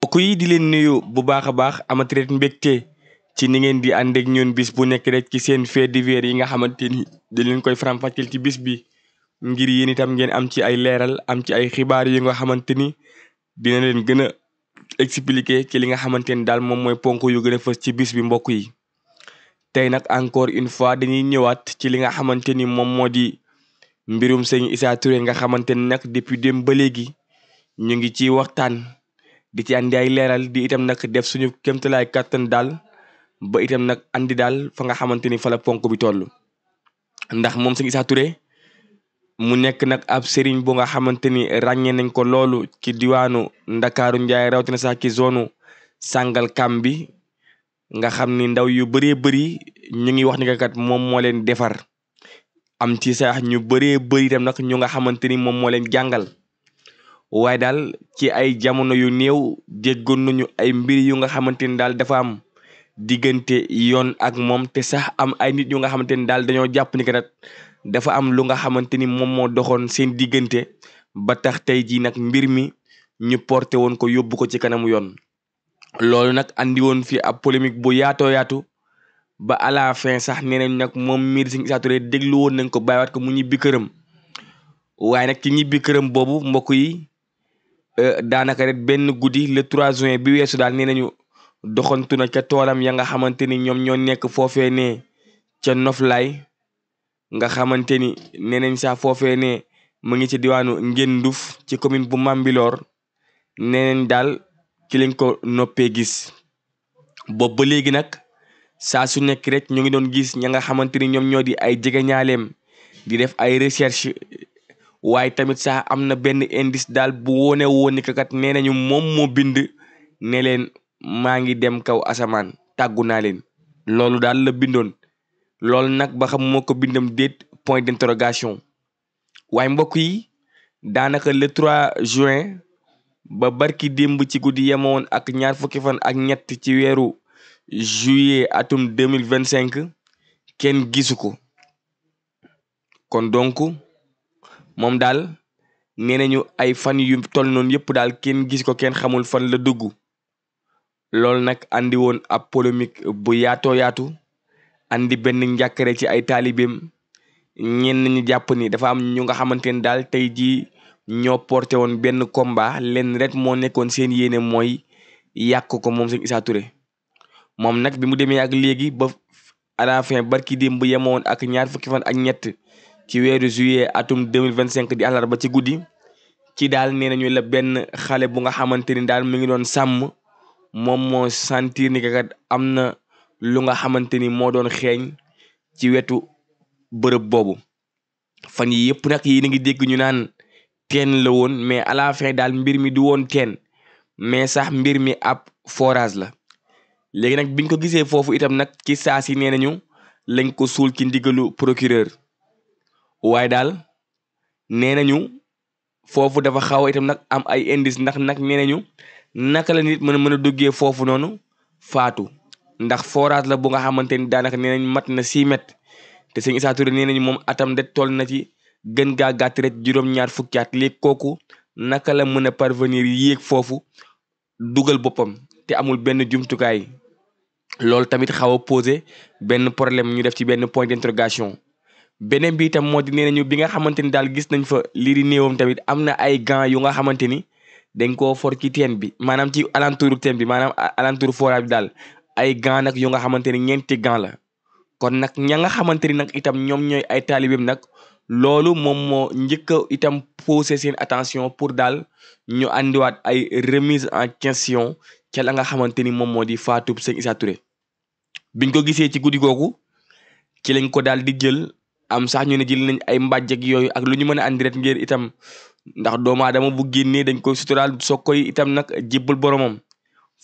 mbokk yi di leen nuyu bu baax a baax amati rek mbégte ci ni ngeen di ànd ak ñun bis bu nekk rek ci seen faits divers yi nga xamante ni di leen koy faram-fàcceel ci bis bi ngir yéen itam ngeen am ci ay leeral am ci ay xibaar yi nga xamante ni dina leen gën a expliquer ci li nga xamante ni daal moom mooy ponk yu gën a fës ci bis bi mbokk yi. tey nag encore une fois dañuy ñëwaat ci li nga xamante ni moom moo di mbirum sëñ Issa Touré nga xamante ni nag depuis démb ba léegi ñu ngi ci waxtaan. di ci andi ay leeral di itam nag def suñu kéemtalaay kàttan daal ba itam nag andi daal fa nga xamante ni fa la ponk bi toll ndax moom sëñ Issa Touré mu nekk nag ab sëriñ bu nga xamante ni ràññee nañ ko loolu ci diwaanu Ndakaaru Njaay rawatina sax ci zone Sangalkam bi nga xam ni ndaw yu bëree bëri ñu ngi wax ni kat moom moo leen defar am ci sax ñu bëree bëri itam nag ñu nga xamante ni moom moo leen jàngal. waaye daal ci ay jamono yu néew déggoon nañu ay mbir yu nga xamante ni daal dafa am diggante yoon ak moom te sax am ay nit yu nga xamante ni daal dañoo jàpp ni kat dafa am lu nga xamante ni moom moo doxoon seen diggante ba tax tey jii nag mbir mi ñu porté woon ko yóbbu ko ci kanamu yoon. loolu nag andi woon fi ab polémique bu yaatoo yaatu ba à la fin sax nee nañ nag moom mii Sëñ Issa Touré déglu woon nañ ko bàyyiwaat ko mu ñibbi këram waaye nag ci ñibbi këram boobu mbokk yi. daanaka rek benn guddi le 3 juin bi weesu daal nee nañu doxantu na ca toolam ya nga xamante ni ñoom ñoo nekk foofee ne ca Noflaay nga xamante ni nee nañ sax foofee ne mu ngi ci diwaanu Ngenduf ci commune bu Mambilor nee nañ daal ci lañ ko noppee gis boobu ba léegi nag saa su nekk rek ñu ngi doon gis ña nga xamante ni ñoom ñoo di ay jegeñaaleem di def ay recherche waaye tamit sax am na benn indice daal bu wone woon ni kat nee nañu moom moo bind ne leen maa ngi dem kaw asamaan tàggu naa leen loolu daal la bindoon loolu nag ba xam moo ko bindam déet point d'interrogation waaye mbokk yi daanaka le 3 juin ba barki démb ci guddi yemoon ak ñaar fukki fan ak ñett ci weeru juillet atum 2025 kenn gisu ko kon donc moom daal nee nañu ay fan yu toll noonu yëpp daal kenn gis ko kenn xamul fan la dugg loolu nag andi woon ab polémique bu yaatoo yaatu andi benn njàkkare ci ay taalibeem ñenn ñi jàpp ni dafa am ñu nga xamante ne daal tey jii ñoo porté woon benn combat leen rek moo nekkoon seen yéene mooy yàq ko moom Sëñ Issa Touré moom nag bi mu demee ak léegi ba à la fin barki démb yemoon ak ñaar fukki fan ak ñett ci weeru juillet atum 2025 di àllarba ci guddi ci daal nee nañu la benn xale bu nga xamante ni daal mu ngi doon sàmm moom moo sentir ni kat am na lu nga xamante ni moo doon xeeñ ci wetu bërëb boobu fan yi yëpp nag yi na ngi dégg ñu naan teen la woon mais à la fin daal mbir mi du woon teen mais sax mbir mi ab forage la léegi nag biñ ko gisee foofu itam nag ci saa si nee nañu lañ ko suul ci ndigalu procureur waaye daal nee nañu foofu dafa xaw itam nag am ay indice ndax nag nee nañu naka la nit mën a duggee foofu noonu faatu ndax forage la bu nga xamante ni daanaka nee nañ mat na 6 mètres te Sëñ Issa Touré nee nañu moom atam de toll na ci gën gaa gàtt rek juróom-ñaar fukki at léegi kooku naka la mën a parvenir yéeg foofu dugal boppam te amul benn jumtukaay loolu tamit xaw a posé benn problème ñu def ci benn point d'interrogation beneen bi itam moo di nee nañu bi nga xamante ni daal gis nañ fa lii di néewam tamit am na ay gants yu nga xamante ni dañ koo for ci teen bi maanaam ci alentour teen bi maanaam alentour forage bi daal ay gants nag yu nga xamante ni 4 gants la kon nag ña nga xamante ni nag itam ñoom ñooy ay taalibeem nag loolu moom moo njëkk a itam posé seen attention pour daal ñu andiwaat ay remise en question ca la nga xamante ni moom moo di faatub Sëñ Issa Touré biñ ko gisee ci guddi googu ci lañ ko daal di jël am sax ñu ne jël nañ ay mbàjj ak yooyu ak lu ñu mën a andi rek ngir itam ndax doomu aadama bu génnee dañ koy suturaal soog koy itam nag jébbal boromam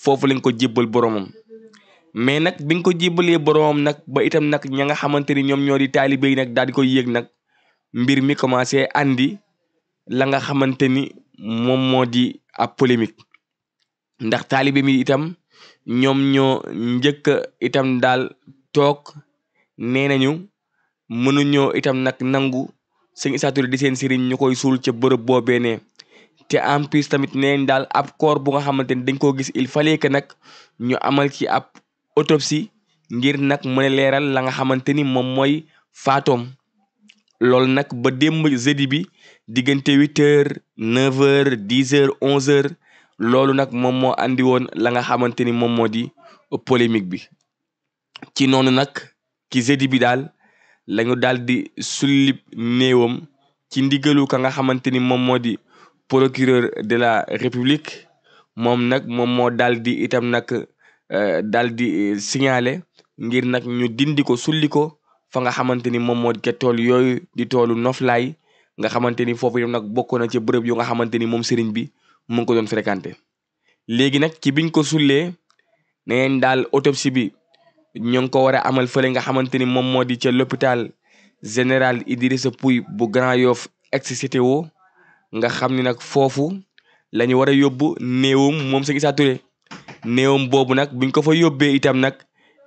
foofu lañ ko jébbal boromam mais nag biñ ko jébbalee boromam nag ba itam nag ña nga xamante ni ñoom ñoo di taalibe yi nag daal di koy yéeg nag mbir mi commencé andi la nga xamante ni moom moo di ab polémique ndax taalibe mi itam ñoom ñoo njëkk itam daal toog nee nañu mënuñoo itam nag nangu Sëñ Issa Touré di seen sëriñ ñu koy suul ca bërëb boobee ne te en plus tamit neen daal ab corps bu nga xamante ni dañ koo gis il fallait que nag ñu amal ci ab autopsie ngir nag mën a leeral la nga xamante ni moom mooy faatoom. loolu nag ba démb jeudi bi diggante 8h 9h 10h 11h loolu nag moom moo andi woon la nga xamante ni moom moo di polémique bi. ci noonu nag ki jeudi bi daal lañu daal di sullib néewam ci ndigalu ka nga xamante ni moom moo di procureur de la république. moom nag moom moo daal di itam nag daal di signaler ngir nag ñu dindi ko sulli ko fa nga xamante ni moom moo di tool yooyu di toolu noflaay nga xamante ni foofu itam nag bokk na ci bërëb yu nga xamante ni moom sëriñ bi mu ngi ko doon fréquenté. léegi nag ci biñ ko sullee neen daal autopsie bi ñoo ngi ko war a amal fële nga xamante ni moom moo di ca l'hôpital général Idrissa Pouye bu Grand Yoff ex-CTO nga xam ni nag foofu la ñu war a yóbbu néewum moom Serigne Issa Touré. néewum boobu nag buñ ko fa yóbbee itam nag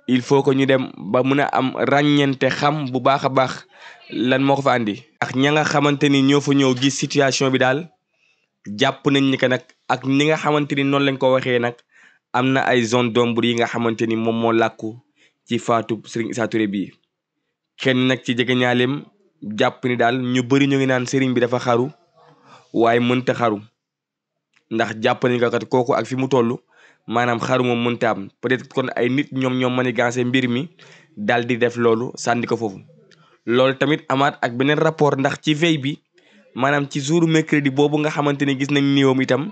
il faut que ñu dem ba mën a am ràññente xam bu baax a baax lan moo ko fa andi. ak ña nga xamante ni ñoo fa ñëw gis situation bi daal jàpp nañ ni que nag ak ni nga xamante ni noonu lañ ko waxee nag am na ay zone d'ombre yi nga xamante ni moom moo làkku ci faatu Serigne Issa Touré bii. kenn nag ci jege ñaaleem jàpp ni daal ñu bëri ñu ngi naan Serigne bi dafa xaru waaye mënta xaru ndax jàpp nañ ko kat kooku ak fi mu toll maanaam xaru moom mënta am peut-être kon ay nit ñoom manigancé mbir mi daal di def loolu sànni ko foofu. loolu tamit amaat ak beneen rapport ndax ci veille bi maanaam ci jour mercredi boobu nga xamante ni gis nañ néewam itam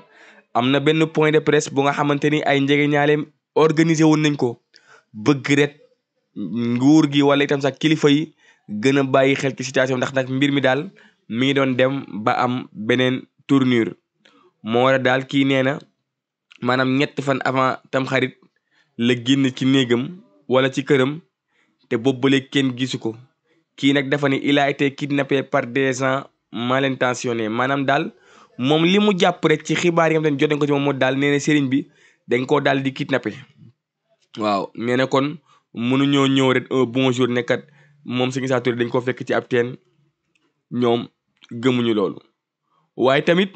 am na benn point de presse bu nga xamante ni ay njege ñaaleem organisé woon nañ ko bëgg rek nguur gi wala itam sax kilifa yi gën a bàyyi xel ci situation ndax nag mbir mi daal mi ngi doon dem ba am beneen tournure. moo war a daal kii nee na maanaam 3 fan avant tamxarit la génn ci néegam wala ci këram te boobu ba léegi kenn gisu ko. kii nag dafa ne il a été kidnappé par des gens mal intentionnés maanaam daal moom li mu jàpp rek ci xibaar yi nga xam ne jot nañ ko ci moom moo daal nee na sëriñ bi dañ koo daal di kidnappé. waaw nee na kon mënuñoo ñëw rek un bonjour nekkat moom Serigne Issa Touré dañ ko fekk ci ab teen ñoom gëmuñu loolu. waaye tamit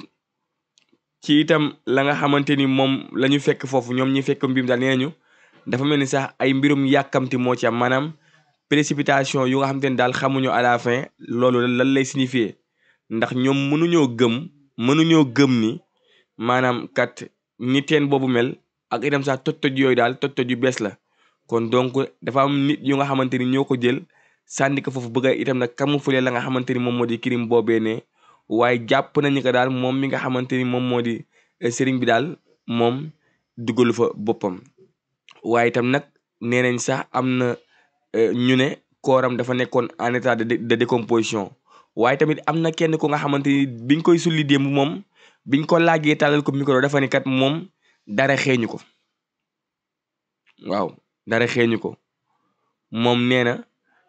ci itam la nga xamante ni moom la ñu fekk foofu ñoom ñi fekk mbir mi daal nee nañu dafa mel ni sax ay mbirum yàkkamti moo ci am maanaam précipitation yu nga xamante ni daal xamuñu à la fin loolu lan lay signifier ndax ñoom mënuñoo gëm ni maanaam kat ni teen boobu mel ak itam sax toj-toj yooyu daal toj-toj yu bees la. kon donc dafa am nit yu nga xamante ni ñoo ko jël sànni ko foofu bëgg a itam nag camoufler la nga xamante ni moom moo di crime boobee ne waaye jàpp nañu ko daal moom mi nga xamante ni moom moo di sëriñ bi daal moom dugalu fa boppam. waaye itam nag nee nañ sax am na ñu ne kooram dafa nekkoon en état de décomposition. waaye tamit am na kenn ku nga xamante ni biñ koy sulli démb moom biñ ko laajee tàllal ko micro dafa ni kat moom dara xeeñu ko. waaw dara xeeñu ko moom nee na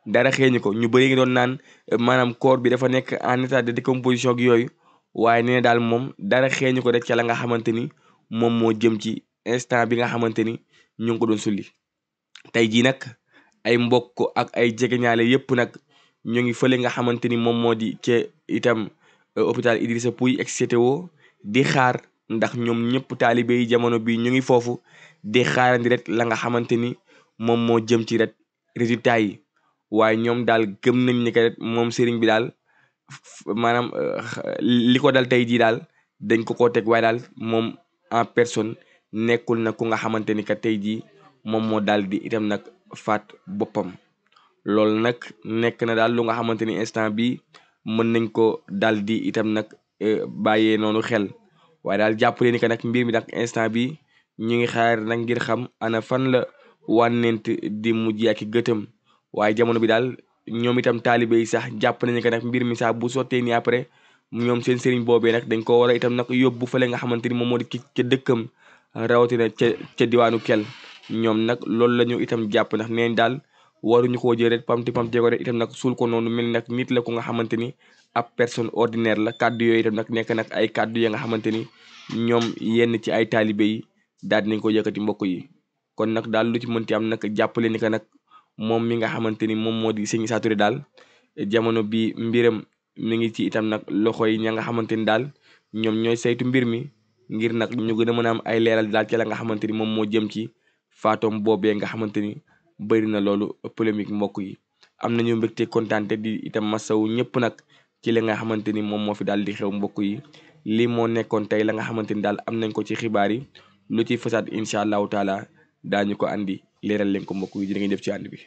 dara xeeñu ko. ñu bëri ngi doon naan maanaam corps bi dafa nekk en état de décomposition ak yooyu waaye nee na daal moom dara xeeñu ko rek ca la nga xamante ni moom moo jëm ci instant bi nga xamante ni ñu ngi ko doon sulli. tey jii nag ay mbokk ak ay jegeñaale yépp nag ñu ngi fële nga xamante ni moom moo di ca itam hôpital Idrissa Pouye ex-CTO di xaar ndax ñoom ñëpp taalibe yi jamono bi ñu ngi foofu di xaarandi rek la nga xamante ni moom moo jëm ci rek résultat yi. waaye ñoom daal gëm nañ ni que rek moom sëriñ bi daal maanaam li ko dal tey jii daal dañ ko teg waaye daal moom en personne nekkul na ku nga xamante ni que tey jii moom moo daal di itam nag faat boppam. loolu nag nekk na daal lu nga xamante ni instant bi mën nañ ko daal di itam nag bàyyee noonu xel waaye daal jàppale ni que nag mbir mi nag instant bi ñu ngi xaar nag ngir xam ana fan la wànnent di mujj ak gëtëm. waaye jamono bi daal ñoom itam taalibe yi sax jàpp nañu que nag mbir mi sax bu sottee ni après ñoom seen sëriñ boobee nag dañ ko war a itam nag yóbbu fële nga xamante ni moom moo di ca dëkkam rawatina ca diwaanu Kel. ñoom nag loolu la ñu itam jàpp ndax neen daal waruñu koo jël rek pamti ko rek itam nag suul ko noonu mel nag nit la ko nga xamante ni ab personne ordinaire la. kàddu yooyu itam nag nekk nag ay kàddu ya nga xamante ni ñoom yenn ci ay taalibe yi daal dinañ ko yëkkati mbokk yi. kon nag daal lu ci mënti am nag jàppale ni que nag moom mi nga xamante ni moom moo di Serigne Issa Touré daal jamono bi mbiram mi ngi ci itam nag loxo yi ña nga xamante ni daal ñoom ñooy saytu mbir mi ngir nag ñu gën a mën a am ay leeral daal ci la nga xamante ni moom moo jëm ci faatoom boobee nga xamante ni bëri na loolu polémique mbokk yi. am nañu mbégte kontaante di itam masawu ñëpp nag ci li nga xamante ni moom moo fi daal di xew mbokk yi. lii moo nekkoon tey la nga xamante ni daal am nañ ko ci xibaar yi lu ci fasaat incha allahu taala daañu ko andi leeral leen ko mbokk yi jërë ngeen def ci ànd bi.